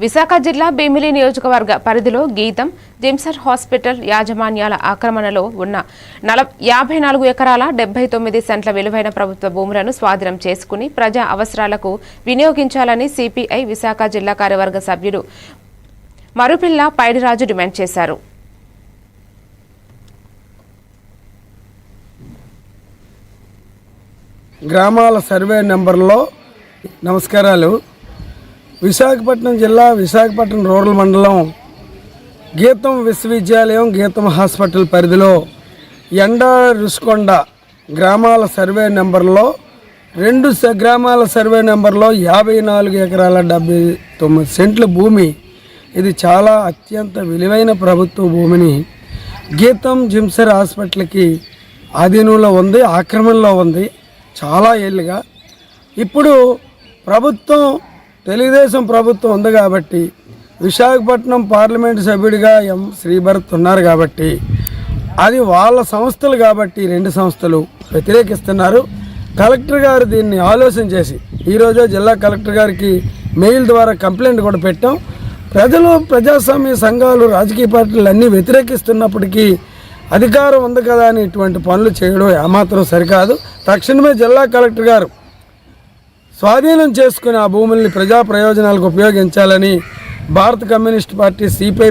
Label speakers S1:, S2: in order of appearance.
S1: విశాఖ జిల్లా భీమిలి నియోజకవర్గ పరిధిలో గీతం జిమ్సర్ హాస్పిటల్ యాజమాన్యాల ఆక్రమణలో ఉన్న 54 ఎకరాల 79 సెంట్ల విలువైన ప్రభుత్వ భూములను స్వాధీనం చేసుకుని ప్రజా అవసరాలకు వినియోగించాలని సిపిఐ విశాఖ జిల్లా కార్యవర్గ సభ్యుడు మరుపిల్ల పైడిరాజు డిమాండ్ చేశారు.
S2: గ్రామాల సర్వే నెంబర్లో నమస్కారాలు. విశాఖపట్నం జిల్లా విశాఖపట్నం రూరల్ మండలం గీతం విశ్వవిద్యాలయం గీతం హాస్పిటల్ పరిధిలో ఎండా రుషికొండ గ్రామాల సర్వే నెంబర్లో 2 గ్రామాల సర్వే నెంబర్లో 54 ఎకరాల 79 సెంట్ల భూమి, ఇది చాలా అత్యంత విలువైన ప్రభుత్వ భూమిని గీతం జిమ్సర్ హాస్పిటల్కి ఆధీనంలో ఉంది, ఆక్రమణలో ఉంది చాలా ఏళ్ళుగా. ఇప్పుడు ప్రభుత్వం తెలుగుదేశం ప్రభుత్వం ఉంది కాబట్టి విశాఖపట్నం పార్లమెంటు సభ్యుడిగా ఎం శ్రీభరత్ ఉన్నారు కాబట్టి అది వాళ్ళ సంస్థలు కాబట్టి 2 సంస్థలు వ్యతిరేకిస్తున్నారు. కలెక్టర్ గారు దీన్ని ఆలోచన చేసి ఈరోజు జిల్లా కలెక్టర్ గారికి మెయిల్ ద్వారా కంప్లైంట్ కూడా పెట్టాం. ప్రజలు, ప్రజాస్వామ్య సంఘాలు, రాజకీయ పార్టీలు అన్నీ వ్యతిరేకిస్తున్నప్పటికీ అధికారం ఉంది కదా అని ఇటువంటి పనులు చేయడం ఏమాత్రం సరికాదు. తక్షణమే జిల్లా కలెక్టర్ గారు స్వాధీనం చేసుకుని ఆ భూముల్ని ప్రజా ప్రయోజనాలకు ఉపయోగించాలని భారత కమ్యూనిస్ట్ పార్టీ సిపిఐ